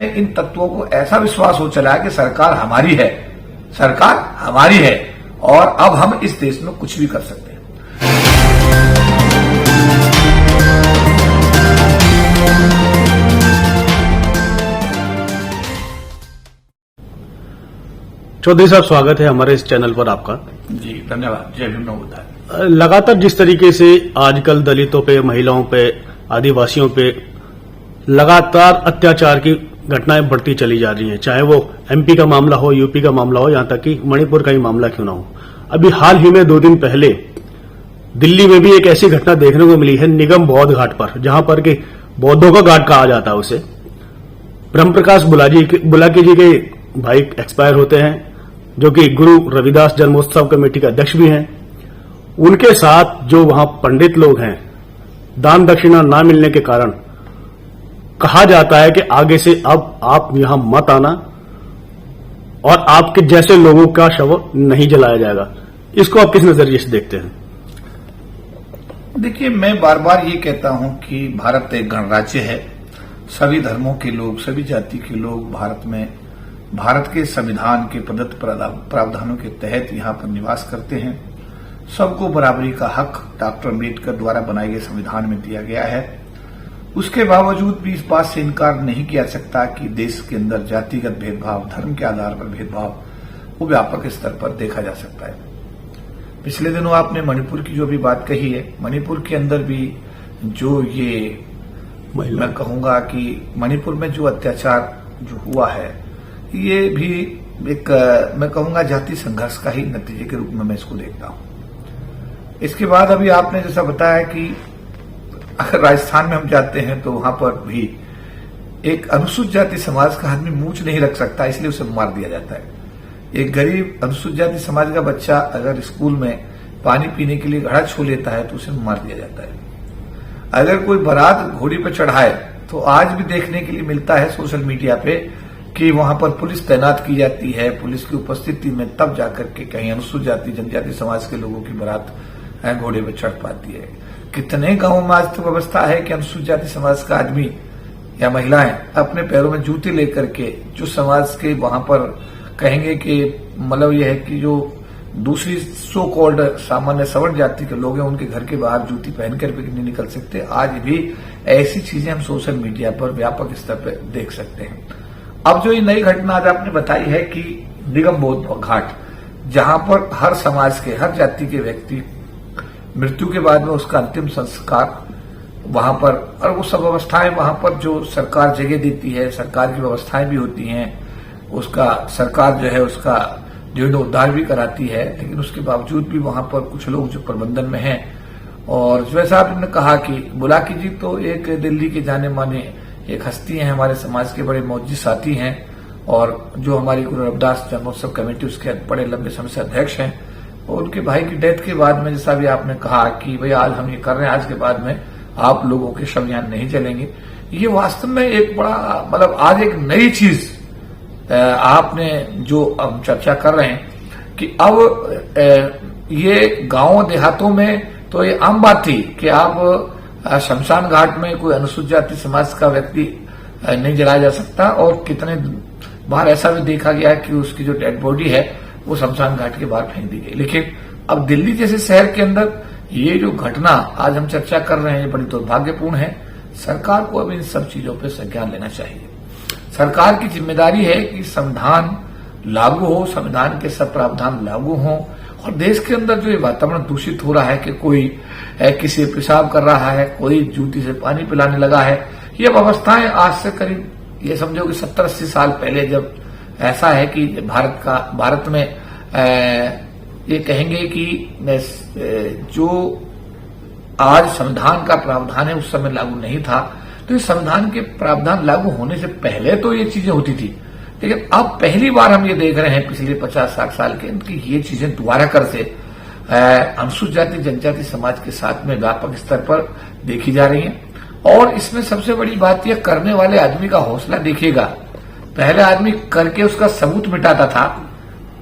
इन तत्वों को ऐसा विश्वास हो चला है कि सरकार हमारी है, सरकार हमारी है और अब हम इस देश में कुछ भी कर सकते हैं। चौधरी साहब, स्वागत है हमारे इस चैनल पर आपका। जी धन्यवाद। जय भीम नमोदाय। लगातार जिस तरीके से आजकल दलितों पे, महिलाओं पे, आदिवासियों पे लगातार अत्याचार की घटनाएं बढ़ती चली जा रही हैं, चाहे वो एमपी का मामला हो, यूपी का मामला हो, यहां तक कि मणिपुर का ही मामला क्यों ना हो। अभी हाल ही में 2 दिन पहले दिल्ली में भी एक ऐसी घटना देखने को मिली है निगम बौद्ध घाट पर, जहां पर कि बौद्धों का घाट कहा जाता है उसे। ब्रह्म प्रकाश बुलाकी जी के भाई एक्सपायर होते हैं, जो कि गुरु रविदास जन्मोत्सव कमेटी के अध्यक्ष भी हैं। उनके साथ जो वहां पंडित लोग हैं, दान दक्षिणा ना मिलने के कारण कहा जाता है कि आगे से अब आप यहां मत आना और आपके जैसे लोगों का शव नहीं जलाया जाएगा। इसको आप किस नजरिए से देखते हैं? देखिए, मैं बार बार ये कहता हूं कि भारत एक गणराज्य है। सभी धर्मों के लोग, सभी जाति के लोग भारत के संविधान के प्रदत्त प्रावधानों के तहत यहां पर निवास करते हैं। सबको बराबरी का हक डॉक्टर अम्बेडकर द्वारा बनाए गए संविधान में दिया गया है। उसके बावजूद भी इस बात से इनकार नहीं किया सकता कि देश के अंदर जातिगत भेदभाव, धर्म के आधार पर भेदभाव वो व्यापक स्तर पर देखा जा सकता है। पिछले दिनों आपने मणिपुर की जो भी बात कही है, मणिपुर के अंदर भी जो ये मैं कहूंगा कि मणिपुर में जो अत्याचार जो हुआ है, ये भी एक मैं कहूंगा जाति संघर्ष का ही नतीजे के रूप में मैं इसको देखता हूं। इसके बाद अभी आपने जैसा बताया कि अगर राजस्थान में हम जाते हैं तो वहां पर भी एक अनुसूचित जाति समाज का आदमी मूंछ नहीं रख सकता, इसलिए उसे मार दिया जाता है। एक गरीब अनुसूचित जाति समाज का बच्चा अगर स्कूल में पानी पीने के लिए घड़ा छू लेता है तो उसे मार दिया जाता है। अगर कोई बारात घोड़ी पर चढ़ाए तो आज भी देखने के लिए मिलता है सोशल मीडिया पे कि वहां पर पुलिस तैनात की जाती है। पुलिस की उपस्थिति में तब जाकर के कहीं अनुसूचित जाति जनजाति समाज के लोगों की बारात घोड़े पर चढ़ पाती है। कितने गांवों में आज तो व्यवस्था है कि अनुसूचित जाति समाज का आदमी या महिलाएं अपने पैरों में जूते लेकर के जो समाज के वहां पर कहेंगे कि मतलब यह है कि जो दूसरी सो कॉल्ड सामान्य सवर्ण जाति के लोग हैं, उनके घर के बाहर जूती पहनकर भी नहीं निकल सकते। आज भी ऐसी चीजें हम सोशल मीडिया पर व्यापक स्तर पर देख सकते हैं। अब जो ये नई घटना आज आपने बताई है कि निगम बौद्ध घाट, जहां पर हर समाज के, हर जाति के व्यक्ति मृत्यु के बाद में उसका अंतिम संस्कार वहां पर, और वो सब व्यवस्थाएं वहां पर जो सरकार जगह देती है, सरकार की व्यवस्थाएं भी होती हैं, उसका सरकार जो है उसका जीर्णोद्धार भी कराती है। लेकिन उसके बावजूद भी वहां पर कुछ लोग जो प्रबंधन में हैं, और जैसा आपने कहा कि बुलाकी जी तो एक दिल्ली के जाने माने एक हस्ती हैं, हमारे समाज के बड़े मौजूद साथी हैं, और जो हमारी गुरु रविदास जन्मोत्सव कमेटी उसके बड़े लंबे समय से अध्यक्ष हैं। और उनके भाई की डेथ के बाद में जैसा भी आपने कहा कि भाई आज हम ये कर रहे हैं, आज के बाद में आप लोगों के शव यहां नहीं चलेंगे, ये वास्तव में एक बड़ा मतलब आज एक नई चीज आपने जो हम चर्चा कर रहे हैं कि अब ये गांवों देहातों में तो ये आम बात थी कि आप शमशान घाट में कोई अनुसूचित जाति समाज का व्यक्ति नहीं जलाया जा सकता, और कितने बार ऐसा भी देखा गया कि उसकी जो डेड बॉडी है वो शमशान घाट के बाहर फेंक दी गई। लेकिन अब दिल्ली जैसे शहर के अंदर ये जो घटना आज हम चर्चा कर रहे हैं, ये बड़ी दुर्भाग्यपूर्ण है। सरकार को अब इन सब चीजों पर संज्ञान लेना चाहिए। सरकार की जिम्मेदारी है कि संविधान लागू हो, संविधान के सब प्रावधान लागू हों, और देश के अंदर जो ये वातावरण दूषित हो रहा है कि कोई किसी पेशाब कर रहा है, कोई जूती से पानी पिलाने लगा है, ये व्यवस्थाएं आज से करीब ये समझो कि 70-80 साल पहले जब ऐसा है कि भारत में ये कहेंगे कि जो आज संविधान का प्रावधान है उस समय लागू नहीं था। तो इस संविधान के प्रावधान लागू होने से पहले तो ये चीजें होती थी, लेकिन अब पहली बार हम ये देख रहे हैं पिछले 50-60 साल के कि ये चीजें दोबारा कर से अनुसूचित जाति जनजाति समाज के साथ में व्यापक स्तर पर देखी जा रही है। और इसमें सबसे बड़ी बात यह करने वाले आदमी का हौसला देखिएगा। पहले आदमी करके उसका सबूत मिटाता था,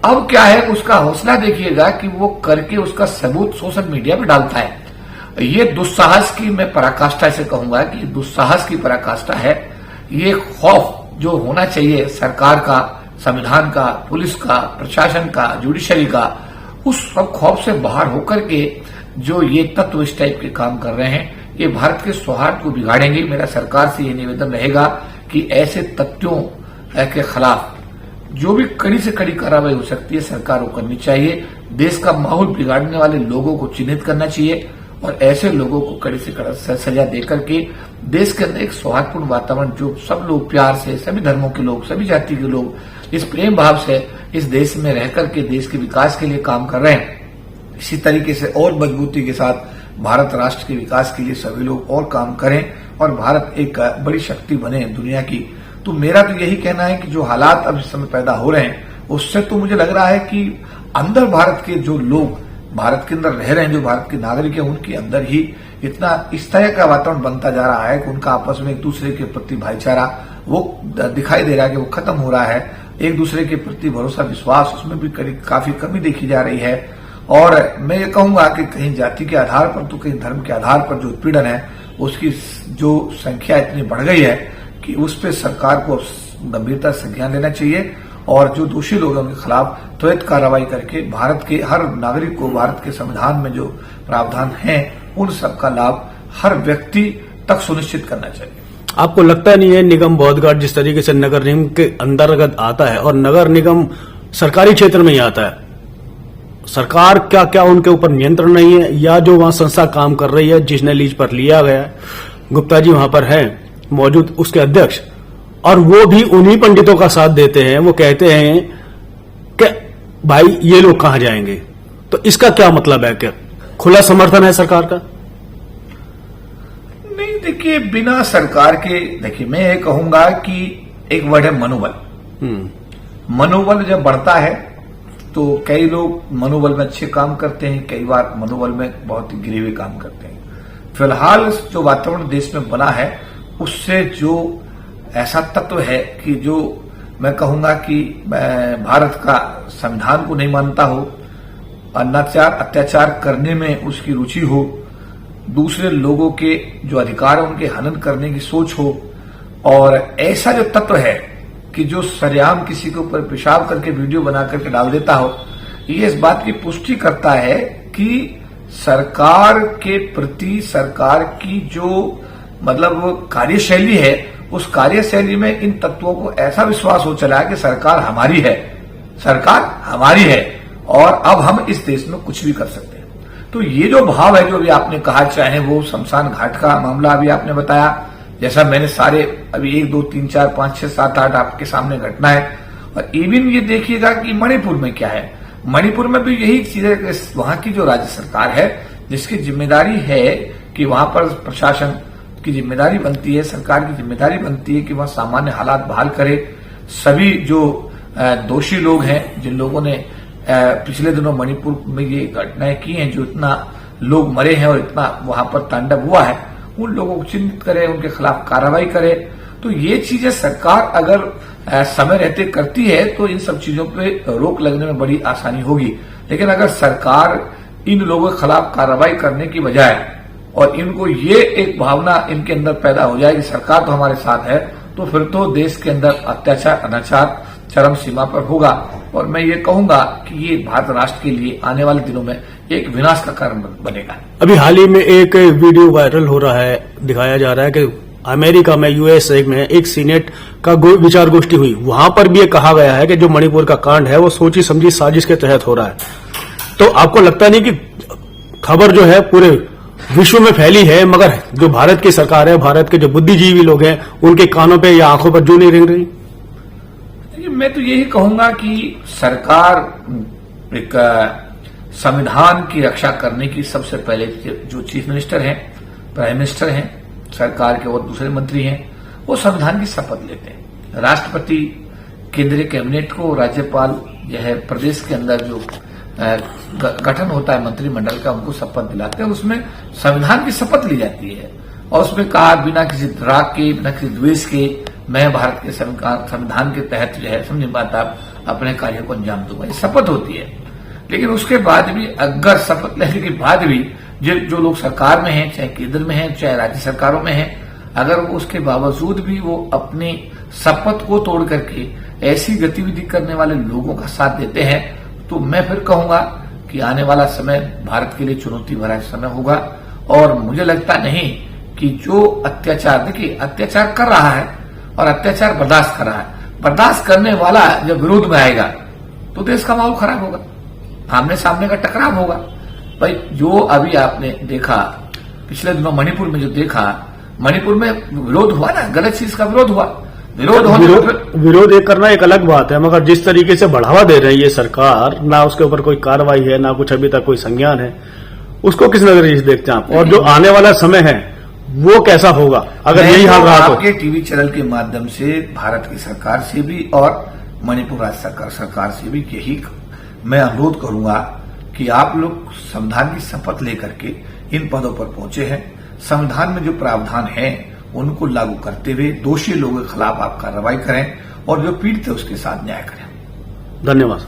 अब क्या है उसका हौसला देखिएगा कि वो करके उसका सबूत सोशल मीडिया पर डालता है। ये दुस्साहस की मैं पराकाष्ठा से कहूंगा कि दुस्साहस की पराकाष्ठा है। ये खौफ जो होना चाहिए सरकार का, संविधान का, पुलिस का, प्रशासन का, जुडिशरी का, उस सब खौफ से बाहर होकर के जो ये तत्व इस टाइप के काम कर रहे हैं, ये भारत के सौहार्द को बिगाड़ेंगे। मेरा सरकार से ये निवेदन रहेगा कि ऐसे तत्वों के खिलाफ जो भी कड़ी से कड़ी कार्रवाई हो सकती है सरकार को करनी चाहिए। देश का माहौल बिगाड़ने वाले लोगों को चिन्हित करना चाहिए और ऐसे लोगों को कड़ी से कड़ी सजा देकर के देश के अंदर एक सौहार्दपूर्ण वातावरण, जो सब लोग प्यार से, सभी धर्मों के लोग, सभी जाति के लोग इस प्रेम भाव से इस देश में रहकर के देश के विकास के लिए काम कर रहे हैं, इसी तरीके से और मजबूती के साथ भारत राष्ट्र के विकास के लिए सभी लोग और काम करें और भारत एक बड़ी शक्ति बने दुनिया की। तो मेरा तो यही कहना है कि जो हालात अब इस समय पैदा हो रहे हैं उससे तो मुझे लग रहा है कि अंदर भारत के जो लोग भारत के अंदर रह रहे हैं, जो भारत के नागरिक हैं, उनके अंदर ही इतना इस तरह का वातावरण बनता जा रहा है कि उनका आपस में एक दूसरे के प्रति भाईचारा वो दिखाई दे रहा है कि वो खत्म हो रहा है। एक दूसरे के प्रति भरोसा, विश्वास, उसमें भी काफी कमी देखी जा रही है। और मैं ये कहूंगा कि कहीं जाति के आधार पर तो कहीं धर्म के आधार पर जो उत्पीड़न है उसकी जो संख्या इतनी बढ़ गई है कि उस पर सरकार को गंभीरता से ध्यान देना चाहिए और जो दोषी लोगों के खिलाफ त्वरित कार्रवाई करके भारत के हर नागरिक को भारत के संविधान में जो प्रावधान हैं उन सब का लाभ हर व्यक्ति तक सुनिश्चित करना चाहिए। आपको लगता नहीं है निगम बोधघाट जिस तरीके से नगर निगम के अंतर्गत आता है और नगर निगम सरकारी क्षेत्र में ही आता है, सरकार क्या क्या उनके ऊपर नियंत्रण नहीं है, या जो वहां संस्था काम कर रही है जिसने लीज पर लिया गया है, गुप्ता जी वहां पर हैं मौजूद उसके अध्यक्ष, और वो भी उन्हीं पंडितों का साथ देते हैं। वो कहते हैं कि भाई ये लोग कहां जाएंगे, तो इसका क्या मतलब है? क्या खुला समर्थन है सरकार का? नहीं, देखिए बिना सरकार के, देखिए मैं ये कहूंगा कि एक वर्ड है मनोबल। मनोबल जब बढ़ता है तो कई लोग मनोबल में अच्छे काम करते हैं, कई बार मनोबल में बहुत ही गिरे हुए काम करते हैं। फिलहाल जो वातावरण देश में बना है उससे जो ऐसा तत्व है कि जो मैं कहूंगा कि भारत का संविधान को नहीं मानता हो, अत्याचार करने में उसकी रुचि हो, दूसरे लोगों के जो अधिकार है उनके हनन करने की सोच हो, और ऐसा जो तत्व है कि जो सरेआम किसी के ऊपर पेशाब करके वीडियो बना करके डाल देता हो, ये इस बात की पुष्टि करता है कि सरकार के प्रति सरकार की जो मतलब कार्यशैली है, उस कार्यशैली में इन तत्वों को ऐसा विश्वास हो चला है कि सरकार हमारी है, सरकार हमारी है और अब हम इस देश में कुछ भी कर सकते हैं। तो ये जो भाव है, जो भी आपने कहा, चाहे वो शमशान घाट का मामला अभी आपने बताया, जैसा मैंने सारे अभी 1, 2, 3, 4, 5, 6, 7, 8 आपके सामने घटना है। और इवन ये देखिएगा कि मणिपुर में क्या है, मणिपुर में भी यही चीज है कि वहां की जो राज्य सरकार है जिसकी जिम्मेदारी है कि वहां पर प्रशासन की जिम्मेदारी बनती है, सरकार की जिम्मेदारी बनती है कि वह सामान्य हालात बहाल करे। सभी जो दोषी लोग हैं, जिन लोगों ने पिछले दिनों मणिपुर में ये घटनाएं की हैं, जो इतना लोग मरे हैं और इतना वहां पर तांडव हुआ है, उन लोगों को चिन्हित करे, उनके खिलाफ कार्रवाई करे। तो ये चीजें सरकार अगर समय रहते करती है तो इन सब चीजों पे रोक लगने में बड़ी आसानी होगी। लेकिन अगर सरकार इन लोगों के खिलाफ कार्रवाई करने की बजाय और इनको ये एक भावना इनके अंदर पैदा हो जाए कि सरकार तो हमारे साथ है, तो फिर तो देश के अंदर अत्याचार, अनाचार चरम सीमा पर होगा। और मैं ये कहूंगा कि ये भारत राष्ट्र के लिए आने वाले दिनों में एक विनाश का कारण बनेगा। अभी हाल ही में एक वीडियो वायरल हो रहा है, दिखाया जा रहा है कि अमेरिका में, यूएसए में एक सीनेट का विचार गोष्ठी हुई, वहां पर भी ये कहा गया है कि जो मणिपुर का कांड है वो सोची समझी साजिश के तहत हो रहा है। तो आपको लगता नहीं कि खबर जो है पूरे विश्व में फैली है, मगर जो भारत की सरकार है, भारत के जो बुद्धिजीवी लोग हैं, उनके कानों पे या आंखों पर जू नहीं रेंग रही? मैं तो यही कहूंगा कि सरकार एक संविधान की रक्षा करने की सबसे पहले जो चीफ मिनिस्टर हैं, प्राइम मिनिस्टर हैं, सरकार के और दूसरे मंत्री हैं, वो संविधान की शपथ लेते हैं। राष्ट्रपति केंद्रीय कैबिनेट को, राज्यपाल जो है प्रदेश के अंदर जो गठन होता है मंत्रिमंडल का, उनको शपथ दिलाते हैं। उसमें संविधान की शपथ ली जाती है और उसमें कहा बिना किसी राग के, बिना किसी द्वेष के मैं भारत के संविधान के तहत जो है समझ बात आप अपने कार्य को अंजाम दूंगा, ये शपथ होती है। लेकिन उसके बाद भी, अगर शपथ लेने के बाद भी जो लोग सरकार में हैं, चाहे केंद्र में हैं, चाहे राज्य सरकारों में हैं, अगर वो उसके बावजूद भी वो अपनी शपथ को तोड़ करके ऐसी गतिविधि करने वाले लोगों का साथ देते हैं, तो मैं फिर कहूंगा कि आने वाला समय भारत के लिए चुनौती भरा समय होगा। और मुझे लगता नहीं कि जो अत्याचार, देखिए अत्याचार कर रहा है और अत्याचार बर्दाश्त कर रहा है, बर्दाश्त करने वाला जब विरोध में आएगा तो देश का माहौल खराब होगा, आमने सामने का टकराव होगा। भाई जो अभी आपने देखा पिछले दिनों मणिपुर में, जो देखा मणिपुर में विरोध हुआ ना, गलत चीज का विरोध हुआ, विरोध एक करना एक अलग बात है, मगर जिस तरीके से बढ़ावा दे रही है सरकार, ना उसके ऊपर कोई कार्रवाई है, ना कुछ अभी तक कोई संज्ञान है, उसको किस नजरिए से देखते हैं आप? और जो आने वाला समय है वो कैसा होगा अगर यही हाल रहा तो? आपके टीवी चैनल के माध्यम से भारत की सरकार से भी और मणिपुर राज्य सरकार से भी यही मैं अनुरोध करूंगा कि आप लोग संविधान की शपथ लेकर के इन पदों पर पहुंचे हैं। संविधान में जो प्रावधान है उनको लागू करते हुए दोषी लोगों के खिलाफ आप कार्रवाई करें और जो पीड़ित है उसके साथ न्याय करें। धन्यवाद।